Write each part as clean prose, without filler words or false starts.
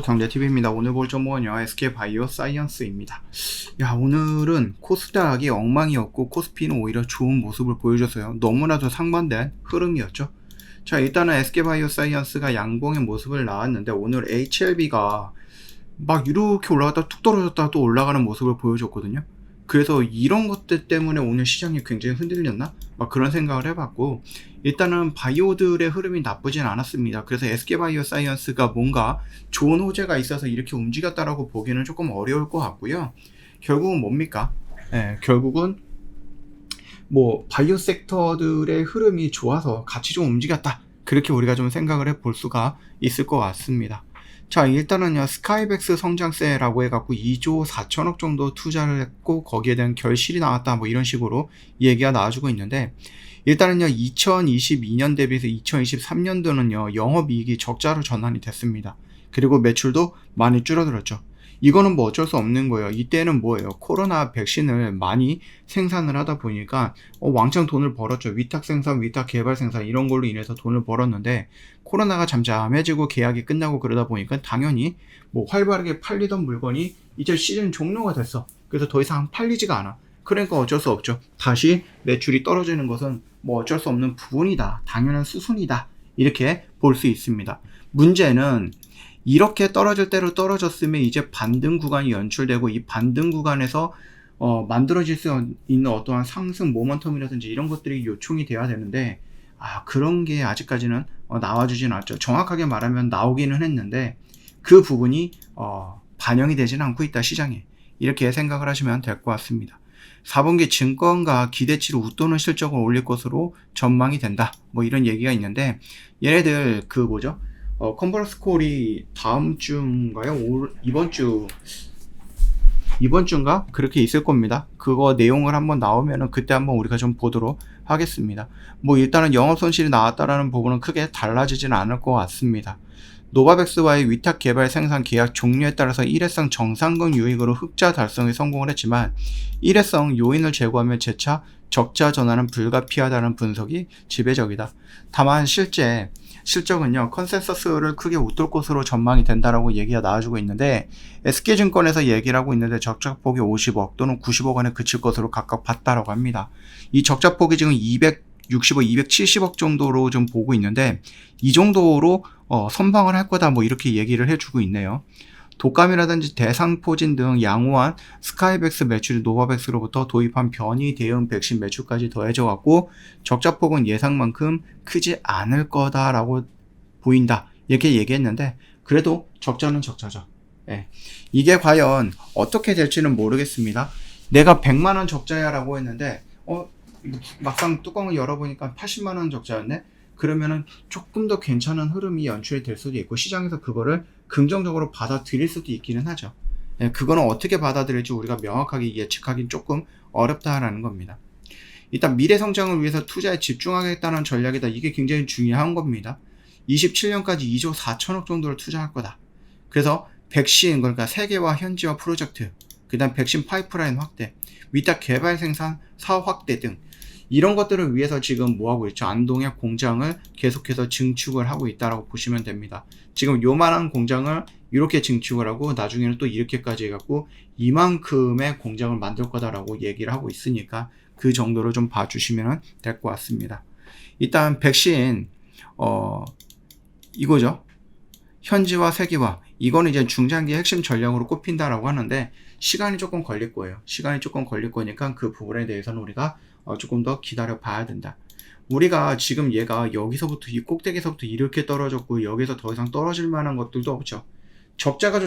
경제TV입니다. 오늘 볼 종목은요, SK바이오 사이언스입니다. 야, 오늘은 코스닥이 엉망이었고, 코스피는 오히려 좋은 모습을 보여줬어요. 너무나도 상반된 흐름이었죠. 자, 일단은 SK바이오 사이언스가 양봉의 모습을 나왔는데, 오늘 HLB가 막 이렇게 올라갔다 툭 떨어졌다 또 올라가는 모습을 보여줬거든요. 그래서 이런 것들 때문에 오늘 시장이 굉장히 흔들렸나? 막 그런 생각을 해봤고, 일단은 바이오들의 흐름이 나쁘진 않았습니다. 그래서 SK바이오 사이언스가 뭔가 좋은 호재가 있어서 이렇게 움직였다라고 보기는 조금 어려울 것 같고요. 결국은 뭡니까? 결국은 뭐 바이오 섹터들의 흐름이 좋아서 같이 좀 움직였다. 그렇게 우리가 좀 생각을 해볼 수가 있을 것 같습니다. 자, 일단은요, 스카이백스 성장세라고 해갖고 2조 4천억 정도 투자를 했고, 거기에 대한 결실이 나왔다, 뭐 이런 식으로 얘기가 나와주고 있는데, 일단은요, 2022년 대비해서 2023년도는요, 영업이익이 적자로 전환이 됐습니다. 그리고 매출도 많이 줄어들었죠. 이거는 뭐 어쩔 수 없는 거예요. 이때는 뭐예요? 코로나 백신을 많이 생산을 하다 보니까 왕창 돈을 벌었죠. 위탁 생산, 위탁 개발 생산 이런 걸로 인해서 돈을 벌었는데 코로나가 잠잠해지고 계약이 끝나고 그러다 보니까 당연히 뭐 활발하게 팔리던 물건이 이제 시즌 종료가 됐어. 그래서 더 이상 팔리지가 않아. 그러니까 어쩔 수 없죠. 다시 매출이 떨어지는 것은 뭐 어쩔 수 없는 부분이다. 당연한 수순이다. 이렇게 볼 수 있습니다. 문제는 이렇게 떨어질 대로 떨어졌으면 이제 반등 구간이 연출되고 이 반등 구간에서 만들어질 수 있는 어떠한 상승 모멘텀이라든지 이런 것들이 요청이 돼야 되는데 그런 게 아직까지는 나와주진 않죠. 정확하게 말하면 나오기는 했는데 그 부분이 반영이 되지는 않고 있다 시장에. 이렇게 생각을 하시면 될 것 같습니다. 4분기 증권가 기대치를 웃도는 실적을 올릴 것으로 전망이 된다. 뭐 이런 얘기가 있는데 얘네들 그 뭐죠? 컨퍼런스 콜이 다음 주인가요? 이번 주인가? 그렇게 있을 겁니다. 그거 내용을 한번 나오면은 그때 한번 우리가 좀 보도록 하겠습니다. 뭐 일단은 영업 손실이 나왔다라는 부분은 크게 달라지지는 않을 것 같습니다. 노바백스와의 위탁 개발 생산 계약 종료에 따라서 일회성 정상근 유익으로 흑자 달성에 성공을 했지만 일회성 요인을 제거하면 재차 적자 전환은 불가피하다는 분석이 지배적이다. 다만 실적은요, 컨센서스를 크게 웃돌 것으로 전망이 된다라고 얘기가 나와주고 있는데, SK증권에서 얘기를 하고 있는데 적자폭이 50억 또는 90억 원에 그칠 것으로 각각 봤다라고 합니다. 이 적자폭이 지금 260억, 270억 정도로 좀 보고 있는데, 이 정도로 선방을 할 거다, 뭐 이렇게 얘기를 해주고 있네요. 독감이라든지 대상포진 등 양호한 스카이백스 매출이 노바백스로부터 도입한 변이 대응 백신 매출까지 더해져갖고 적자폭은 예상만큼 크지 않을 거다라고 보인다. 이렇게 얘기했는데 그래도 적자는 적자죠. 이게 과연 어떻게 될지는 모르겠습니다. 내가 100만원 적자야 라고 했는데 막상 뚜껑을 열어보니까 80만원 적자였네? 그러면은 조금 더 괜찮은 흐름이 연출이 될 수도 있고 시장에서 그거를 긍정적으로 받아들일 수도 있기는 하죠. 그거는 어떻게 받아들일지 우리가 명확하게 예측하기는 조금 어렵다라는 겁니다. 일단 미래 성장을 위해서 투자에 집중하겠다는 전략이다. 이게 굉장히 중요한 겁니다. 27년까지 2조 4천억 정도를 투자할 거다. 그래서 백신, 그러니까 세계화 현지화 프로젝트, 그 다음 백신 파이프라인 확대, 위탁 개발 생산 사업 확대 등 이런 것들을 위해서 지금 뭐하고 있죠? 안동에 공장을 계속해서 증축을 하고 있다라고 보시면 됩니다. 지금 요만한 공장을 이렇게 증축을 하고 나중에는 또 이렇게까지 해갖고 이만큼의 공장을 만들 거다라고 얘기를 하고 있으니까 그 정도로 좀 봐주시면 될 것 같습니다. 일단 백신 이거죠. 현지화 세계화 이거는 이제 중장기 핵심 전략으로 꼽힌다라고 하는데 시간이 조금 걸릴 거예요. 시간이 조금 걸릴 거니까 그 부분에 대해서는 우리가 조금 더 기다려 봐야 된다. 우리가 지금 얘가 여기서부터 이 꼭대기서부터 이렇게 떨어졌고 여기서 더 이상 떨어질 만한 것들도 없죠. 적자가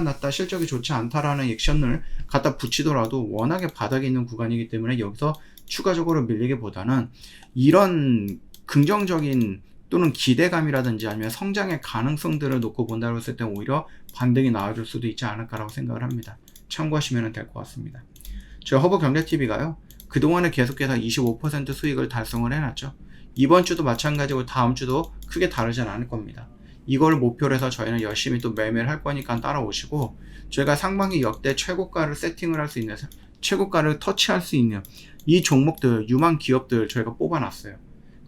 났다, 실적이 좋지 않다라는 액션을 갖다 붙이더라도 워낙에 바닥에 있는 구간이기 때문에 여기서 추가적으로 밀리기보다는 이런 긍정적인 또는 기대감이라든지 아니면 성장의 가능성들을 놓고 본다고 했을 때 오히려 반등이 나와줄 수도 있지 않을까라고 생각을 합니다. 참고하시면 될 것 같습니다. 저희 허브경제TV가요. 그동안에 계속해서 25% 수익을 달성을 해놨죠. 이번 주도 마찬가지고 다음 주도 크게 다르진 않을 겁니다. 이걸 목표로 해서 저희는 열심히 또 매매를 할 거니까 따라오시고 저희가 상반기 역대 최고가를 세팅을 할 수 있는 최고가를 터치할 수 있는 이 종목들 유망 기업들 저희가 뽑아놨어요.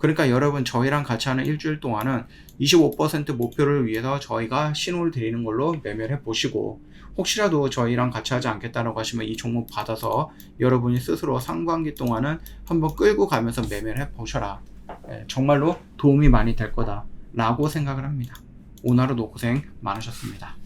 그러니까 여러분 저희랑 같이 하는 일주일 동안은 25% 목표를 위해서 저희가 신호를 드리는 걸로 매매를 해보시고, 혹시라도 저희랑 같이 하지 않겠다라고 하시면 이 종목 받아서 여러분이 스스로 상반기 동안은 한번 끌고 가면서 매매를 해보셔라. 정말로 도움이 많이 될 거다 라고 생각을 합니다. 오늘 하루도 고생 많으셨습니다.